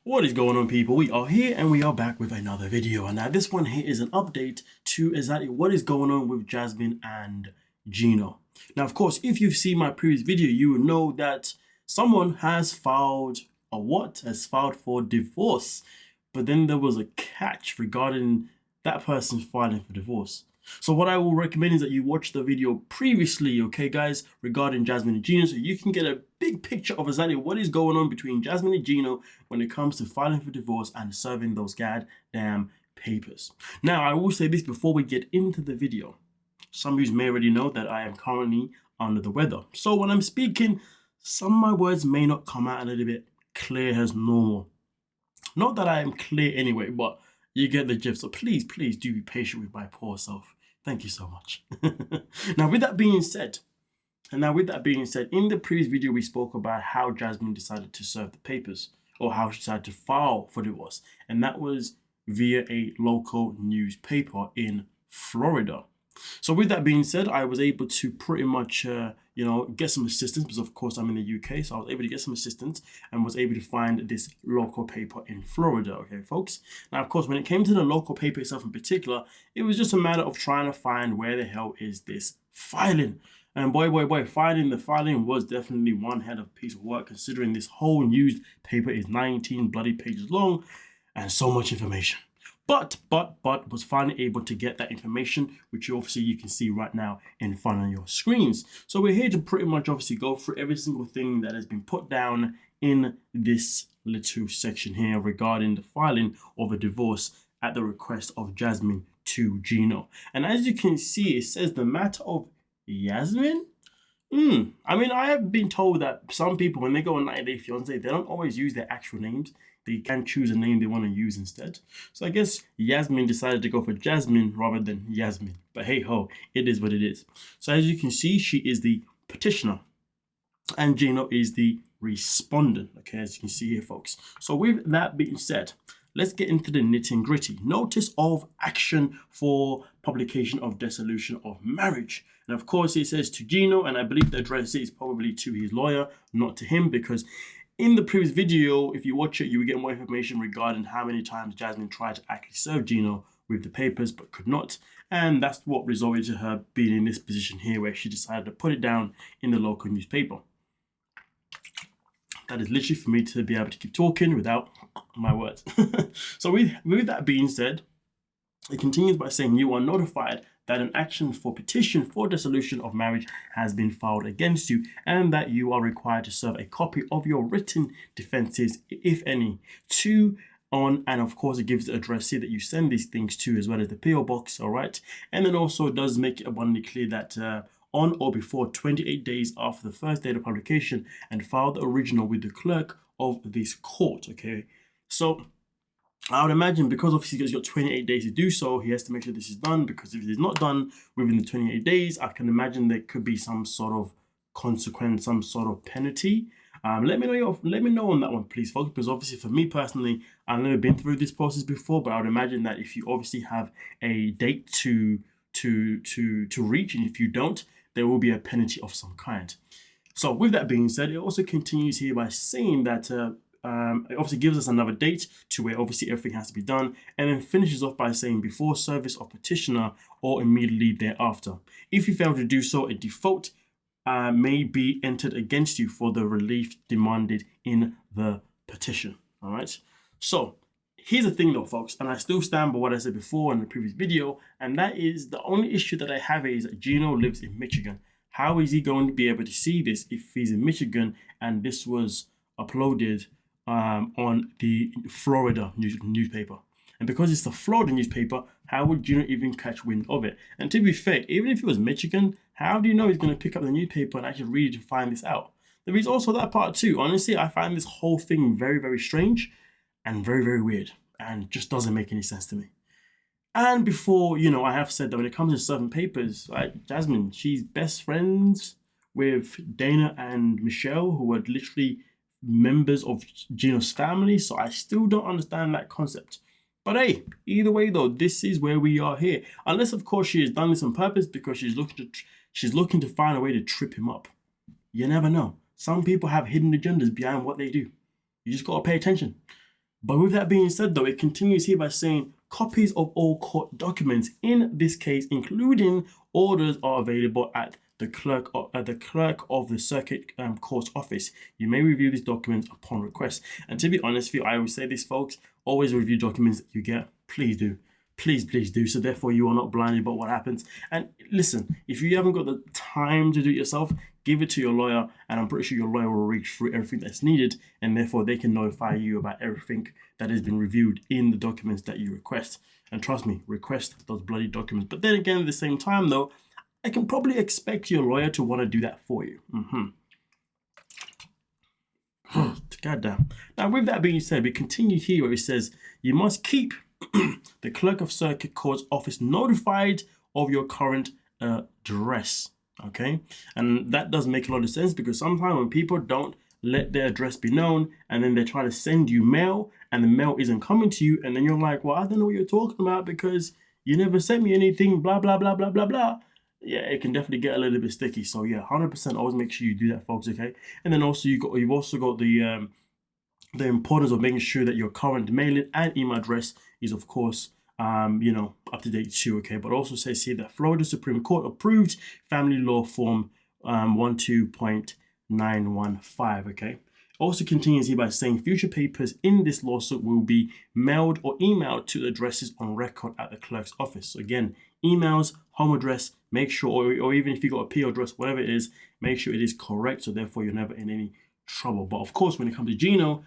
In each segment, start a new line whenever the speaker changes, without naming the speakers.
What is going on, people? We are here and we are back with another video, and now this one here is an update to exactly what is going on with Jasmine and Gino. Now, of course, if you've seen my previous video, you will know that someone has filed for divorce, but then there was a catch regarding that person filing for divorce. So what I will recommend is that you watch the video previously, okay guys, regarding Jasmine and Gino, so you can get a big picture of exactly what is going on between Jasmine and Gino when it comes to filing for divorce and serving those goddamn papers. Now, I will say this before we get into the video. Some of you may already know that I am currently under the weather. So when I'm speaking, some of my words may not come out a little bit clear as normal. Not that I am clear anyway, but you get the gist. So please do be patient with my poor self. Thank you so much. Now, with that being said, in the previous video, we spoke about how Jasmine decided to serve the papers, or how she decided to file for divorce. And that was via a local newspaper in Florida. So with that being said, I was able to pretty much, get some assistance, because of course I'm in the UK. So I was able to get some assistance and was able to find this local paper in Florida. Okay, folks. Now, of course, when it came to the local paper itself in particular, it was just a matter of trying to find where the hell is this filing. And boy, finding the filing was definitely one hell of a piece of work, considering this whole newspaper is 19 bloody pages long and so much information. But was finally able to get that information, which obviously you can see right now in front of your screens. So we're here to pretty much obviously go through every single thing that has been put down in this little section here regarding the filing of a divorce at the request of Jasmine to Gino. And as you can see, it says the matter of Jasmine. I mean, I have been told that some people, when they go on 90 Day Fiance, they don't always use their actual names. They can choose a name they want to use instead. So I guess Jasmine decided to go for Jasmine rather than Yasmin. But hey ho, it is what it is. So as you can see, she is the petitioner and Gino is the respondent. Okay, as you can see here, folks. So with that being said, let's get into the nitty gritty. Notice of action for publication of dissolution of marriage. And of course, it says to Gino, and I believe the address is probably to his lawyer, not to him, because in the previous video, if you watch it, you will get more information regarding how many times Jasmine tried to actually serve Gino with the papers but could not. And that's what resulted to her being in this position here, where she decided to put it down in the local newspaper. That is literally for me to be able to keep talking without my words. So with that being said, it continues by saying you are notified that an action for petition for dissolution of marriage has been filed against you, and that you are required to serve a copy of your written defenses, if any, and of course it gives the address here that you send these things to, as well as the PO box. All right, and then also it does make it abundantly clear that on or before 28 days after the first date of publication, and file the original with the clerk of this court. Okay, so I would imagine, because obviously he's got 28 days to do so, he has to make sure this is done, because if it is not done within the 28 days, I can imagine there could be some sort of consequence, some sort of penalty. Let me know on that one, please, folks, because obviously for me personally, I've never been through this process before, but I would imagine that if you obviously have a date to reach, and if you don't, there will be a penalty of some kind. So with that being said, it also continues here by saying that it obviously gives us another date to where obviously everything has to be done, and then finishes off by saying before service of petitioner or immediately thereafter. If you fail to do so, a default may be entered against you for the relief demanded in the petition. All right. So here's the thing though, folks, and I still stand by what I said before in the previous video, and that is the only issue that I have is that Gino lives in Michigan. How is he going to be able to see this if he's in Michigan and this was uploaded on the Florida newspaper? And because it's the Florida newspaper, how would Gino even catch wind of it? And to be fair, even if it was Michigan, how do you know he's going to pick up the newspaper and actually read it to find this out? There is also that part too. Honestly, I find this whole thing very, very strange and very, very weird, and just doesn't make any sense to me. And before, I have said that when it comes to serving papers, right, Jasmine, she's best friends with Dana and Michelle, who are literally members of Gino's family. So I still don't understand that concept. But hey, either way though, this is where we are here. Unless of course she has done this on purpose because she's looking to find a way to trip him up. You never know. Some people have hidden agendas behind what they do. You just gotta pay attention. But with that being said, though, it continues here by saying copies of all court documents, in this case, including orders, are available at the clerk of the circuit court office. You may review these documents upon request. And to be honest with you, I always say this, folks: always review documents that you get. Please do. Please do. So therefore, you are not blinded by what happens. And listen, if you haven't got the time to do it yourself, give it to your lawyer, and I'm pretty sure your lawyer will read through everything that's needed, and therefore they can notify you about everything that has been reviewed in the documents that you request. And trust me, request those bloody documents. But then again, at the same time, though, I can probably expect your lawyer to want to do that for you. Goddamn. Now, with that being said, we continue here where it says you must keep the clerk of circuit court's office notified of your current address. Okay, and that does make a lot of sense, because sometimes when people don't let their address be known, and then they try to send you mail and the mail isn't coming to you, and then you're like, well, I don't know what you're talking about because you never sent me anything, blah blah blah blah blah blah. Yeah, it can definitely get a little bit sticky. So yeah, 100% always make sure you do that, folks. Okay, and then also you've also got the importance of making sure that your current mailing and email address is, of course, up to date too. Okay, but also says here that Florida Supreme Court approved family law form 12.915. Okay. Also continues here by saying future papers in this lawsuit will be mailed or emailed to addresses on record at the clerk's office. So again, emails, home address, make sure, or even if you got a PO address, whatever it is, make sure it is correct. So therefore, you're never in any trouble. But of course, when it comes to Gino,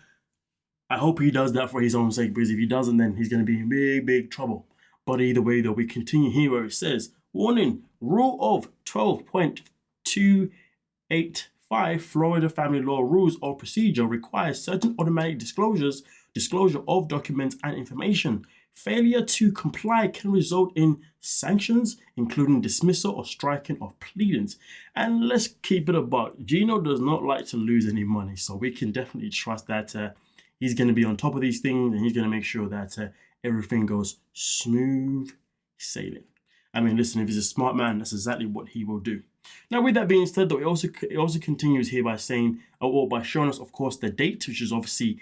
I hope he does that for his own sake, because if he doesn't, then he's going to be in big trouble. But either way, though, we continue here where it says, warning, rule of 12.285 Florida Family Law Rules of Procedure requires certain automatic disclosure of documents and information. Failure to comply can result in sanctions, including dismissal or striking of pleadings. And let's keep it a buck. Gino does not like to lose any money, so we can definitely trust that he's going to be on top of these things, and he's going to make sure that everything goes smooth sailing. I mean, listen, if he's a smart man, that's exactly what he will do. Now, with that being said, though, it also continues here by saying, or by showing us, of course, the date, which is obviously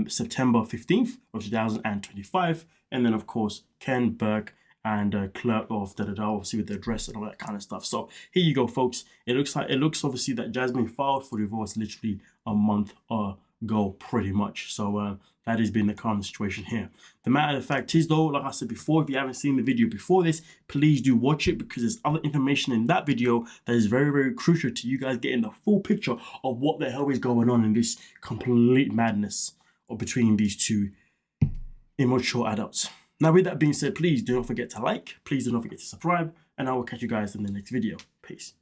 September 15th of 2025. And then, of course, Ken Burke and clerk of obviously with the address and all that kind of stuff. So here you go, folks. It looks obviously that Jasmine filed for divorce literally a month ago, pretty much. So that has been the current situation here. The matter of fact is, though, like I said before, if you haven't seen the video before this, please do watch it, because there's other information in that video that is very crucial to you guys getting the full picture of what the hell is going on in this complete madness between these two immature adults. Now, with that being said, please do not forget to like, please do not forget to subscribe, and I will catch you guys in the next video. Peace.